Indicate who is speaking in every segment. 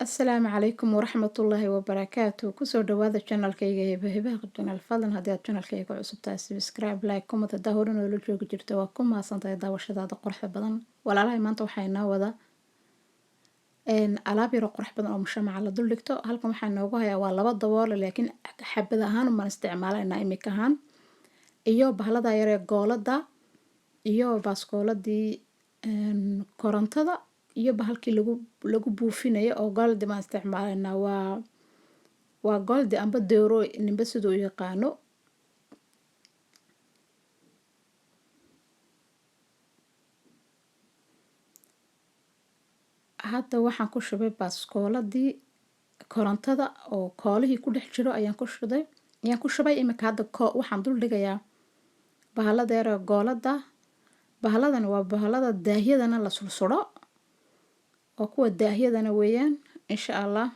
Speaker 1: Asalaamu calaykum waraxmatullaahi wabarakaatu. Kusoo dhawaada channelkayga Hibaha Channel. Fadlan haddii aad channelkayga cusub tahay subscribe, like, comment hadaa hore noola joogi jirto waa ku mahadsantahay daawashadaada quruxda badan. Walaalahay maanta waxaa inoo wada alaab yaro qurux badan oo mushamaca la dul dhigto. Halkan waxaa inoogu hayaa waa laba daboole laakiin xabad ahaan umaan isticmaalaynaa imika ahaan. Iyo bahalada yaree goolada iyo baaskooladii korontada iyo bahalkii lagu buufinayo oo goldi baan isticmaalaynaa waa goldi amba dooro ninba siduu u yaqaano. Hadda waxaan ku shubay baaskooladii korontada oo koolihii ku dhex jiro ayaan ku shubay imika hadda waxaan dul dhigayaa bahalada yaree goolada. Bahaladan waa bahalada daahyadana la sursuro oo kuwa daahyadana weeyaan insha Allah.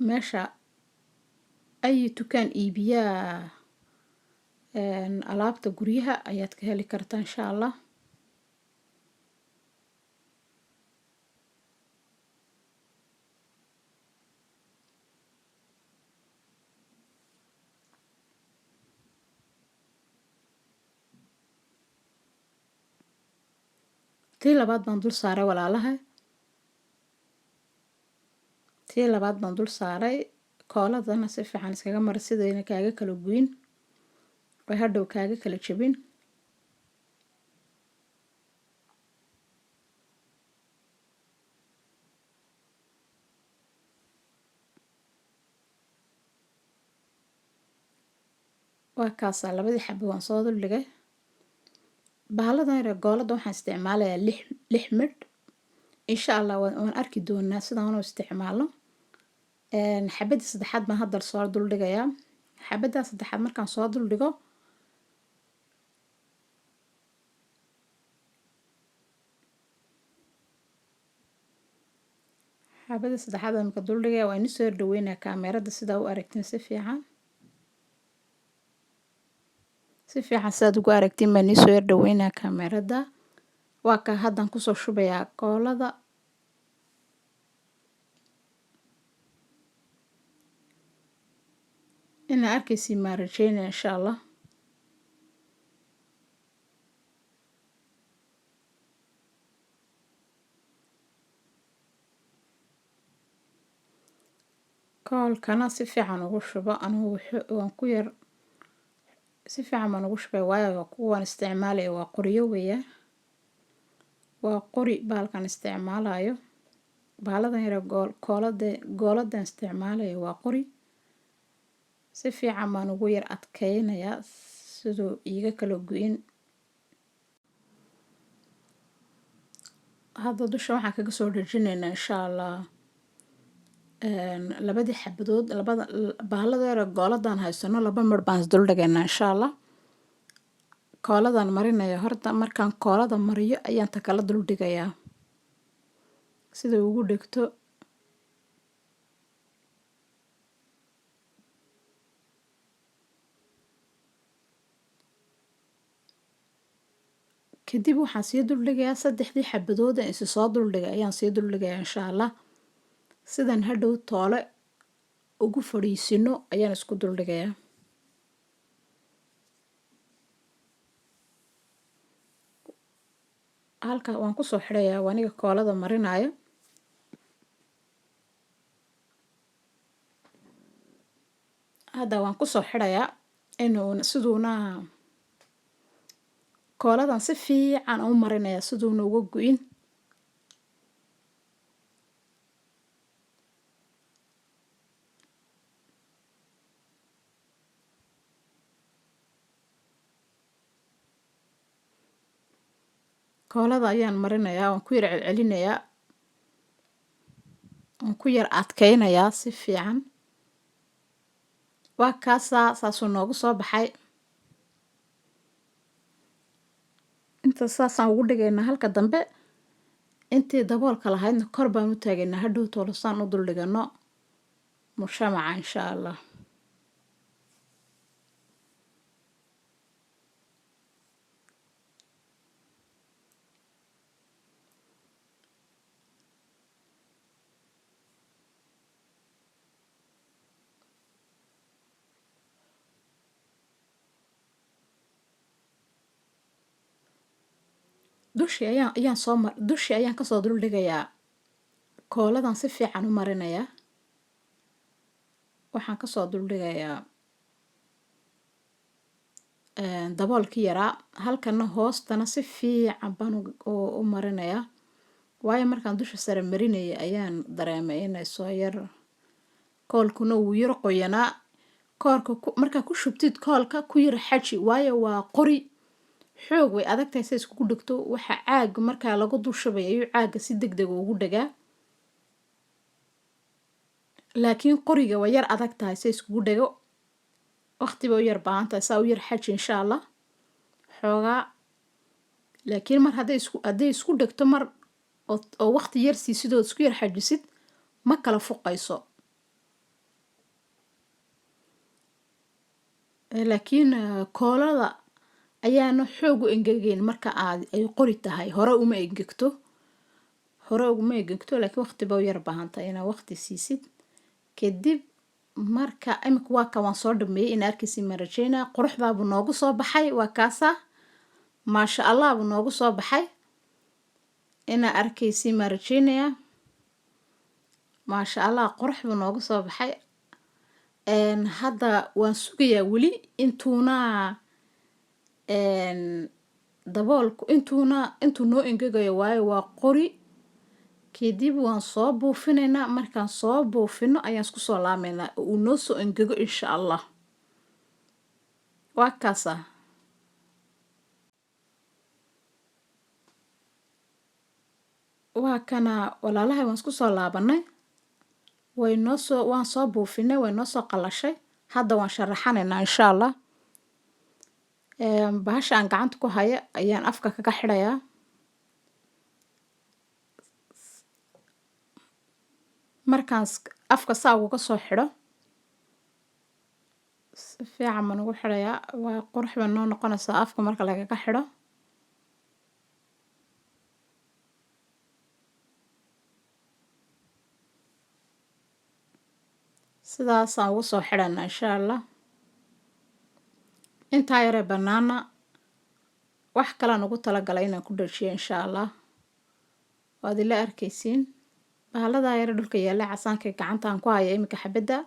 Speaker 1: Meesha ay tukaan iibiyaa alaabta guryaha ayaad ka heli kartaa insha Allah. tii labaad baan dul saaray walaalahay. tii labaad baan dul saaray kooladana si fiican iskaga mar sidayna kaaga kala guyin oo hadhow kaaga kala jabin. waa kaasa labadii xabbo waan soo dul dhigay. bahaladan yar goolada waxaan isticmaalayaa lix midh insha Allah waan arki doonaa sidaan u isticmaalo. xabadii saddexaad baan hadda soo dul dhigayaa. xabada saddexaad markaan soo dul dhigo xabadii saddexaad baan ka dul dhigayaa. waan soo dhaweynaa kaamirada sidaa u aragtiin si fiican sidaad ugu aragtiin baan soo dhaweynaa kaamirada. waa ka haddaan kusoo shubayaa koolada. inaa arkaysi maa rajeynaya insha Allah. koolkana si fiican ugu shubo anigu waan ku yar si fiican baan ugu shubay waayo kuwaan isticmaalaya waa qoryo weeyaan. waa qori bahalkan isticmaalayo. bahaladan yar gooladan isticmaalayo waa qori. si fiican baan ugu yar adkeynayaa siduu iiga kala guyin. hadda dusha waxaan kaga soo dhajinaynaa insha Allah labadii xabadood bahalada yar gooladan haysano laba mar baan dul dhigaynaa insha Allah. kooladan marinaya horta markaan koolada mariyo ayaan ta kala dul dhigayaa sida ugu dhigto. kadib waxaan sii dul dhigayaa saddexdii xabadood ee is soo dul dhigay ayaan sii dul dhigayaa insha Allah. sidan hadhow toole ugu fadhiisino ayaan isku dul dhigayaa. halka waan ku soo xirayaa waniga koolada marinayo. hadda waan ku soo xirayaa inuu siduuna kooladan si fiican u marinaya siduuna uga guyin. koolada ayaan marinayaa waan ku yar celcelinayaa waan ku yar adkeynayaa si fiican. waa kaasaa saasuu noogu soo baxay. inta saasaan ugu dhigaynaa halka dambe intii daboolka lahaydna kor baan u taagaynaa hadhow toolasaan u dul dhigano mushamaca insha Allah. dushii ayaan kasoo dul dhigayaa kooladan si fiican u marinayaa waxaan kasoo dul dhigayaa daboolkii yaraa halkana hoostana si fiican baan u marinayaa waayo markaan dusha sare marinaya ayaan dareemay inay soo yar koolkuna wuu yar qoyanaa koolka markaa ku shubtid koolka ku yar xaji waayo waa qori xoog way adagtahay si iskugu dhigto waxa caaga markaa lagu dul shubay ayuu caaga si degdeg ugu dhagaa laakiin qoriga way yar adagtahay si iskugu dhago waqtiba u yar baahan tahay saa u yar xaji insha allah xoogaa laakiin mar hadday isku dhegto mar oo waqti yar siisidoo isku yar xajisid ma kala fuqayso laakiin koolada ayaana xoog u engegayn marka ay qori tahay hore uma engegto laakiin waqtiba u yar baahan tahay inaad waqti siisid kadib marka imika waa ka waan soo dhameeyay in arkaysi ma rajaynaa quruxdaabuu noogu soo baxay waa kaasa maasha allah buu noogu soo baxay inaa arkaysi ma rajaynayaa maasha allah qurux buu noogu soo baxay hadda waan sugayaa weli intuuna daboolku intuu noo engegayo waayo waa qori kadib waan soo buufinaynaa markaan soo buufino ayaan isku soo laamaynaa uu noo soo engego insha allah waa kaasa waa kana walaalahay waan isku soo laabanay waan soo buufinay way noo soo qalashay hadda waan sharaxanaynaa insha allah bahasha aan gacanta ku haya ayaan afka kaga xidhayaa markaan afka saa uga soo xidho si fiican baan ugu xidhayaa waa qurux bay noo noqonaysaa afka marka lagaga xidho sidaasaan ugu soo xidhanaa insha allah intaa yaree banaana wax kalaan ugu talagalay inaan ku dhajiyo insha allah waad ila arkaysiin bahaladaa yare dhulka yaalla casaanka gacantaan ku haya iminka xabadda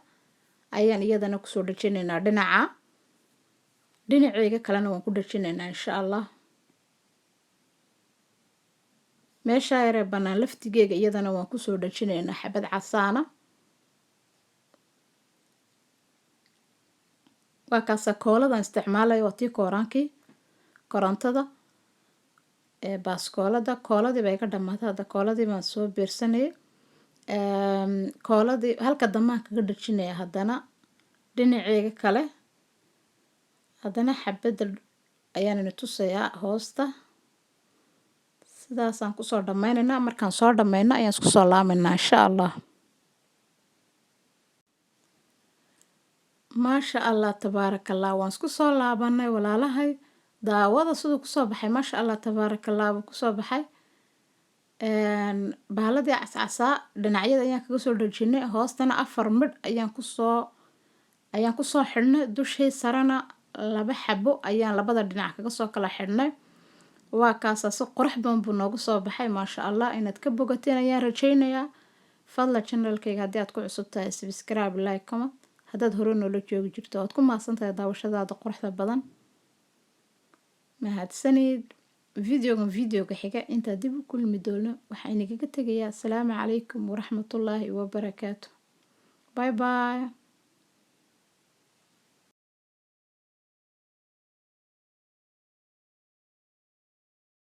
Speaker 1: ayaan iyadana kusoo dhajinaynaa dhinaceyga kalena waan ku dhajinaynaa insha allah meeshaa yaree bannaan laftigeega iyadana waan kusoo dhajinaynaa xabad casaana waa kaasa kooladan isticmaalayo waa tii korontada baaskoolada kooladii bay ka dhamaatay hadda kooladii baan soo beersanayay kooladii halka damaan kaga dhajinaya haddana dhinaceega kale haddana xabadda ayaanina tusayaa hoosta sidaasaan kusoo dhammaynaynaa markaan soo dhammayno ayaan isku soo laamaynaa insha allah maasha allah tabaarakallah waan isku soo laabanay walaalahay daawada siduu kusoo baxay maasha allah tabaarakallah buu kusoo baxay bahaladii cascasaa dhinacyada ayaan kaga soo dhajinay hoostana 4 midh ayaan kusoo xidhnay dushii sarena 2 xabo ayaan labada dhinac kaga soo kala xidhnay waa kaasa si qurux badan buu noogu soo baxay maasha allah inaad ka bogateen ayaan rajaynayaa fadlan channelkayga haddii aad ku cusub tahay subscribe like comment haddaad hore noola joogi jirto oad ku mahadsantahay daawashadaada quruxda badan mahadsanid videoga xiga intaa dib u kulmi doono waxaa inagaga tegayaa asalaamu calaykum waraxmatullaahi wabarakaatu bye bye